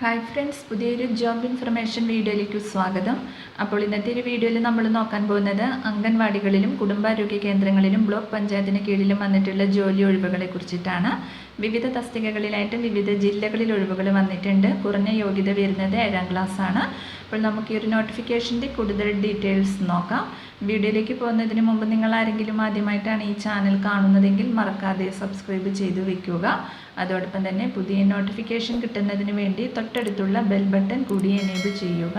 Hi friends, പുതിയൊരു job information വീഡിയോയിലേക്ക് സ്വാഗതം. അപ്പോൾ ഇന്നത്തെ ഒരു വീഡിയോയിൽ നമ്മൾ നോക്കാൻ പോകുന്നത് അംഗൻവാടികളിലും കുടുംബാരോഗ്യ കേന്ദ്രങ്ങളിലും ബ്ലോക്ക് പഞ്ചായത്തിന് കീഴിലും വന്നിട്ടുള്ള ജോലി ഒഴിവുകളെ കുറിച്ചിട്ടാണ്. വിവിധ തസ്തികകളിലായിട്ട് വിവിധ ജില്ലകളിൽ ഒഴിവുകൾ വന്നിട്ടുണ്ട്. കുറഞ്ഞ യോഗ്യത വരുന്നത് 7ാം ക്ലാസ് ആണ്. അപ്പോൾ നമുക്ക് ഈ ഒരു നോട്ടിഫിക്കേഷൻ്റെ കൂടുതൽ ഡീറ്റെയിൽസ് നോക്കാം. വീഡിയോയിലേക്ക് പോകുന്നതിന് മുമ്പ് നിങ്ങൾ ആരെങ്കിലും ആദ്യമായിട്ടാണ് ഈ ചാനൽ കാണുന്നതെങ്കിൽ മറക്കാതെ സബ്സ്ക്രൈബ് ചെയ്ത് വയ്ക്കുക. അതോടൊപ്പം തന്നെ പുതിയ നോട്ടിഫിക്കേഷൻ കിട്ടുന്നതിന് വേണ്ടി തൊട്ടടുത്തുള്ള ബെൽ ബട്ടൺ കൂടി എനേബിൾ ചെയ്യുക.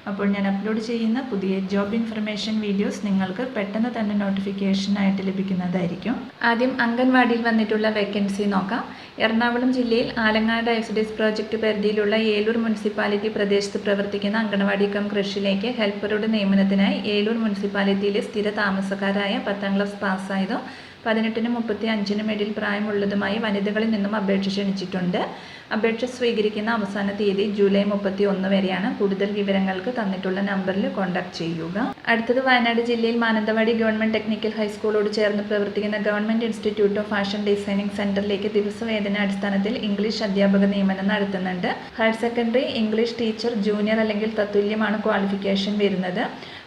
അപ്പോൾ ഞാൻ അപ്ലോഡ് ചെയ്യുന്ന പുതിയ ജോബ് ഇൻഫർമേഷൻ വീഡിയോസ് നിങ്ങൾക്ക് പെട്ടെന്ന് തന്നെ നോട്ടിഫിക്കേഷനായിട്ട് ലഭിക്കുന്നതായിരിക്കും. ആദ്യം അംഗൻവാടിയിൽ വന്നിട്ടുള്ള വേക്കൻസി നോക്കാം. എറണാകുളം ജില്ലയിൽ ആലങ്ങാട് ഐസിഡിഎസ് പ്രോജക്റ്റ് പരിധിയിലുള്ള ഏലൂർ മുനിസിപ്പാലിറ്റി പ്രദേശത്ത് പ്രവർത്തിക്കുന്ന അംഗൻവാടി കം കൃഷിയിലേക്ക് ഹെൽപ്പറുടെ നിയമനത്തിനായി ഏലൂർ മുനിസിപ്പാലിറ്റിയിലെ സ്ഥിര താമസക്കാരായ 10ാം ക്ലാസ് പാസ്സായതോ 18നും 35നും ഇടയിൽ പ്രായമുള്ളതുമായി വനിതകളിൽ നിന്നും അപേക്ഷ ക്ഷണിച്ചിട്ടുണ്ട്. അപേക്ഷ സ്വീകരിക്കുന്ന അവസാന തീയതി ജൂലൈ 31 വരെയാണ്. കൂടുതൽ വിവരങ്ങൾക്ക് തന്നിട്ടുള്ള നമ്പറിൽ കോൺടാക്ട് ചെയ്യുക. അടുത്തത് വയനാട് ജില്ലയിൽ മാനന്തവാടി ഗവൺമെൻറ് ടെക്നിക്കൽ ഹൈസ്കൂളോട് ചേർന്ന് പ്രവർത്തിക്കുന്ന government institute of fashion designing സെൻറ്ററിലേക്ക് ദിവസവേതന അടിസ്ഥാനത്തിൽ ഇംഗ്ലീഷ് അധ്യാപക നിയമനം നടത്തുന്നുണ്ട്. Higher secondary English teacher junior അല്ലെങ്കിൽ തത്തുല്യമാണ് ക്വാളിഫിക്കേഷൻ വരുന്നത്.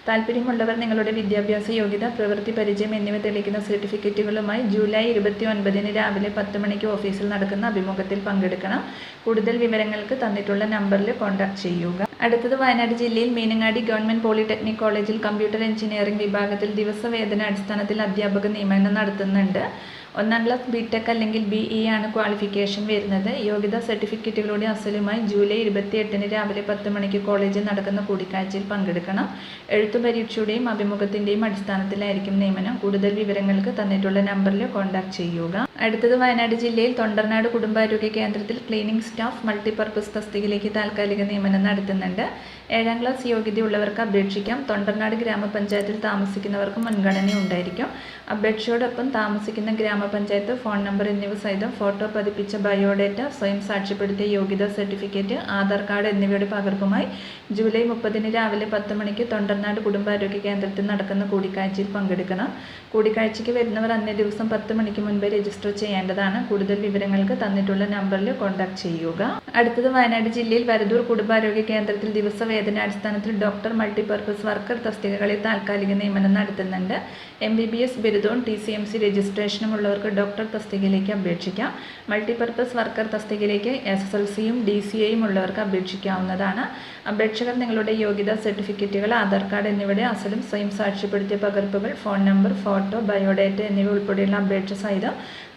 താല്പര്യമുള്ളവർ നിങ്ങളുടെ വിദ്യാഭ്യാസ യോഗ്യത, പ്രവൃത്തി പരിചയം എന്നിവ തെളിയിക്കുന്ന സർട്ടിഫിക്കറ്റുകളുമായി ജൂലൈ 29 രാവിലെ 10 മണിക്ക് ഓഫീസിൽ നടക്കുന്ന അഭിമുഖത്തിൽ പങ്കെടുക്കണം. കൂടുതൽ വിവരങ്ങൾക്ക് തന്നിട്ടുള്ള നമ്പറിൽ കോൺടാക്ട് ചെയ്യുക. അടുത്തത് വയനാട് ജില്ലയിൽ മീനങ്ങാടി ഗവൺമെൻറ് പോളിടെക്നിക് കോളേജിൽ കമ്പ്യൂട്ടർ എഞ്ചിനീയറിംഗ് വിഭാഗത്തിൽ ദിവസവേതന അടിസ്ഥാനത്തിൽ അധ്യാപക നിയമനം നടത്തുന്നുണ്ട്. 1ാം ക്ലാസ് ബിടെക് അല്ലെങ്കിൽ BE ആണ് ക്വാളിഫിക്കേഷൻ വരുന്നത്. യോഗ്യതാ സർട്ടിഫിക്കറ്റുകളുടെ അസലുമായി ജൂലൈ 28 രാവിലെ 10 മണിക്ക് കോളേജിൽ നടക്കുന്ന കൂടിക്കാഴ്ചയിൽ പങ്കെടുക്കണം. എഴുത്തു പരീക്ഷയുടെയും അഭിമുഖത്തിൻ്റെയും അടിസ്ഥാനത്തിലായിരിക്കും നിയമനം. കൂടുതൽ വിവരങ്ങൾക്ക് തന്നിട്ടുള്ള നമ്പറിൽ കോൺടാക്ട് ചെയ്യുക. അടുത്തത് വയനാട് ജില്ലയിൽ തൊണ്ടർനാട് കുടുംബാരോഗ്യ കേന്ദ്രത്തിൽ ക്ലീനിംഗ് സ്റ്റാഫ് മൾട്ടിപർപ്പസ് തസ്തികയിലേക്ക് താൽക്കാലിക നിയമനം നടത്തുന്നുണ്ട്. 7ാം ക്ലാസ് യോഗ്യതയുള്ളവർക്ക് അപേക്ഷിക്കാം. തൊണ്ടർനാട് ഗ്രാമപഞ്ചായത്തിൽ താമസിക്കുന്നവർക്ക് മുൻഗണന ഉണ്ടായിരിക്കും. അപേക്ഷയോടൊപ്പം താമസിക്കുന്ന ഗ്രാമപഞ്ചായത്ത്, ഫോൺ നമ്പർ എന്നിവ സഹിതം ഫോട്ടോ പതിപ്പിച്ച ബയോഡേറ്റ, സ്വയം സാക്ഷ്യപ്പെടുത്തിയ യോഗ്യതാ സർട്ടിഫിക്കറ്റ്, ആധാർ കാർഡ് എന്നിവയുടെ പകർപ്പുമായി ജൂലൈ 30 രാവിലെ 10 മണിക്ക് തൊണ്ടർനാട് കുടുംബാരോഗ്യ കേന്ദ്രത്തിൽ നടക്കുന്ന കൂടിക്കാഴ്ചയിൽ പങ്കെടുക്കണം. കൂടിക്കാഴ്ചയ്ക്ക് വരുന്നവർ അന്നേ ദിവസം 10 മണിക്ക് മുൻപ് രജിസ്റ്റർ ചെയ്യേണ്ടതാണ്. കൂടുതൽ വിവരങ്ങൾക്ക് തന്നിട്ടുള്ള നമ്പറിൽ കോൺടാക്ട് ചെയ്യുക. അടുത്തത് വയനാട് ജില്ലയിൽ വരദൂർ കുടുംബാരോഗ്യ കേന്ദ്രത്തിൽ ദിവസവേതന അടിസ്ഥാനത്തിൽ ഡോക്ടർ മൾട്ടിപർപ്പസ് വർക്കർ തസ്തികകളിൽ താൽക്കാലിക നിയമനം നടത്തുന്നുണ്ട്. MBBS ബിരുദവും TCMC രജിസ്ട്രേഷനും ഉള്ളവർക്ക് ഡോക്ടർ തസ്തികയിലേക്ക് അപേക്ഷിക്കാം. മൾട്ടിപർപ്പസ് വർക്കർ തസ്തികയിലേക്ക് SSLCയും DCAയും ഉള്ളവർക്ക് അപേക്ഷിക്കാവുന്നതാണ്. അപേക്ഷകർ നിങ്ങളുടെ യോഗ്യതാ സർട്ടിഫിക്കറ്റുകൾ, ആധാർ കാർഡ് എന്നിവയുടെ അസലും സ്വയം സാക്ഷ്യപ്പെടുത്തിയ പകർപ്പുകൾ, ഫോൺ നമ്പർ, ഫോട്ടോ, ബയോഡേറ്റ എന്നിവ ഉൾപ്പെടെയുള്ള അപേക്ഷ സഹിതം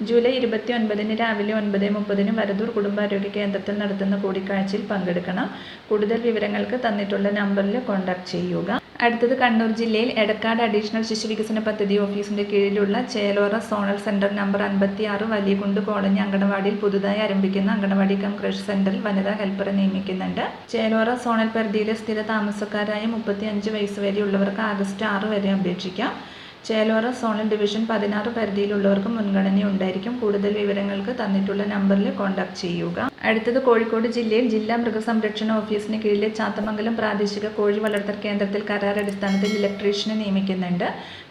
ജൂലൈ 29 രാവിലെ 9:30 വരദൂർ കുടുംബാരോഗ്യ കേന്ദ്രത്തിൽ നടത്തുന്ന കൂടിക്കാഴ്ചയിൽ പങ്കെടുക്കണം. കൂടുതൽ വിവരങ്ങൾക്ക് തന്നിട്ടുള്ള നമ്പറിൽ കോൺടാക്ട് ചെയ്യുക. അടുത്തത് കണ്ണൂർ ജില്ലയിൽ എടക്കാട് അഡീഷണൽ ശിശുവികസന പദ്ധതി ഓഫീസിൻ്റെ കീഴിലുള്ള Chelora zonal centre number 56 Valiyakundu colony അങ്കണവാടിയിൽ പുതുതായി ആരംഭിക്കുന്ന അങ്കണവാടി കം ക്രഷ് സെൻറ്ററിൽ വനിതാ ഹെൽപ്പറെ നിയമിക്കുന്നുണ്ട്. ചേലോറ സോണൽ പരിധിയിലെ സ്ഥിര താമസക്കാരായ 35 വയസ്സ് വരെയുള്ളവർക്ക് ആഗസ്റ്റ് 6 വരെ അപേക്ഷിക്കാം. ചേലോറ സോണൽ ഡിവിഷൻ 16 പരിധിയിലുള്ളവർക്ക് മുൻഗണന ഉണ്ടായിരിക്കും. കൂടുതൽ വിവരങ്ങൾക്ക് തന്നിട്ടുള്ള നമ്പറിൽ കോൺടാക്ട് ചെയ്യുക. അടുത്തത് കോഴിക്കോട് ജില്ലയിൽ ജില്ലാ മൃഗസംരക്ഷണ ഓഫീസിന് കീഴിലെ ചാത്തമംഗലം പ്രാദേശിക കോഴി വളർത്തൽ കേന്ദ്രത്തിൽ കരാർ അടിസ്ഥാനത്തിൽ ഇലക്ട്രീഷ്യനെ നിയമിക്കുന്നുണ്ട്.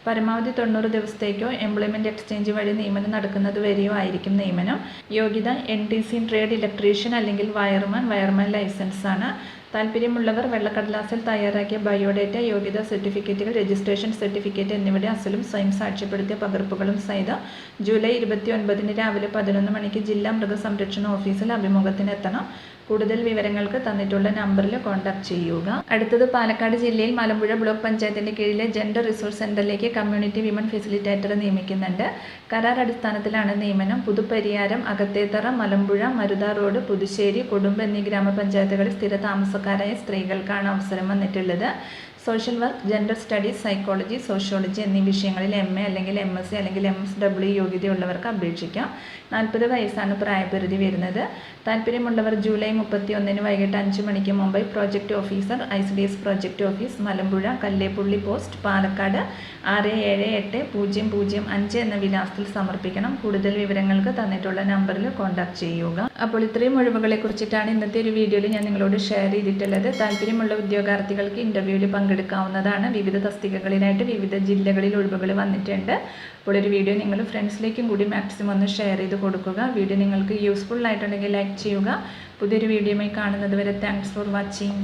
പരമാവധി 90 ദിവസത്തേക്കോ എംപ്ലോയ്മെൻറ്റ് എക്സ്ചേഞ്ച് വഴി നിയമനം നടക്കുന്നത് വരെയോ ആയിരിക്കും നിയമനം. യോഗ്യത NTC ട്രേഡ് ഇലക്ട്രീഷ്യൻ അല്ലെങ്കിൽ വയർമാൻ ലൈസൻസ് ആണ്. താല്പര്യമുള്ളവർ വെള്ളക്കടലാസിൽ തയ്യാറാക്കിയ ബയോഡേറ്റ, യോഗ്യതാ സർട്ടിഫിക്കറ്റുകൾ, രജിസ്ട്രേഷൻ സർട്ടിഫിക്കറ്റ് എന്നിവയുടെ അസലും സ്വയം സാക്ഷ്യപ്പെടുത്തിയ പകർപ്പുകളും സഹിതം ജൂലൈ 29 രാവിലെ 11 മണിക്ക് ജില്ലാ മൃഗസംരക്ഷണ ഓഫീസിൽ അഭിമുഖത്തിനെത്തണം. കൂടുതൽ വിവരങ്ങൾക്ക് തന്നിട്ടുള്ള നമ്പറിൽ കോൺടാക്ട് ചെയ്യുക. അടുത്തത് പാലക്കാട് ജില്ലയിൽ മലമ്പുഴ ബ്ലോക്ക് പഞ്ചായത്തിൻ്റെ കീഴിലെ ജെൻഡർ റിസോഴ്സ് സെൻ്ററിലേക്ക് കമ്മ്യൂണിറ്റി വിമൻ ഫെസിലിറ്റേറ്ററെ നിയമിക്കുന്നുണ്ട്. കരാർ അടിസ്ഥാനത്തിലാണ് നിയമനം. പുതുപ്പരിയാരം, അകത്തേത്തറ, മലമ്പുഴ, മരുത റോഡ്, പുതുശ്ശേരി, കൊടുമ്പ് എന്നീ ഗ്രാമപഞ്ചായത്തുകളിൽ സ്ഥിര താമസക്കാരായ സ്ത്രീകൾക്കാണ് അവസരം വന്നിട്ടുള്ളത്. Social work, gender studies, psychology, sociology എന്നീ വിഷയങ്ങളിൽ MA അല്ലെങ്കിൽ MSc അല്ലെങ്കിൽ MSW യോഗ്യതയുള്ളവർക്ക് അപേക്ഷിക്കാം. 40 വയസ്സാണ് പ്രായപരിധി വരുന്നത്. താല്പര്യമുള്ളവർ ജൂലൈ 31 വൈകിട്ട് 5 മണിക്ക് മുമ്പ് project officer, ICDS project office, Malampuzha, Kalleppully post, Palakkad 678005 എന്ന വിലാസത്തിൽ സമർപ്പിക്കണം. കൂടുതൽ വിവരങ്ങൾക്ക് തന്നിട്ടുള്ള നമ്പറിൽ കോൺടാക്ട് ചെയ്യുക. അപ്പോൾ ഇത്രയും ഒഴിവുകളെ കുറിച്ചിട്ടാണ് ഇന്നത്തെ ഒരു വീഡിയോയിൽ ഞാൻ നിങ്ങളോട് ഷെയർ ചെയ്തിട്ടുള്ളത്. താല്പര്യമുള്ള ഉദ്യോഗാർത്ഥികൾക്ക് ഇൻ്റർവ്യൂവിൽ പങ്കെടുക്കാവുന്നതാണ്. വിവിധ തസ്തികകളിലായിട്ട് വിവിധ ജില്ലകളിൽ ഒഴിവുകൾ വന്നിട്ടുണ്ട്. അപ്പോൾ ഒരു വീഡിയോ നിങ്ങൾ ഫ്രണ്ട്സിലേക്കും കൂടി മാക്സിമം ഒന്ന് ഷെയർ ചെയ്ത് കൊടുക്കുക. വീഡിയോ നിങ്ങൾക്ക് യൂസ്ഫുൾ ആയിട്ടുണ്ടെങ്കിൽ ലൈക്ക് ചെയ്യുക. പുതിയൊരു വീഡിയോയുമായി കാണുന്നത് വരെ താങ്ക്സ് ഫോർ വാച്ചിങ്.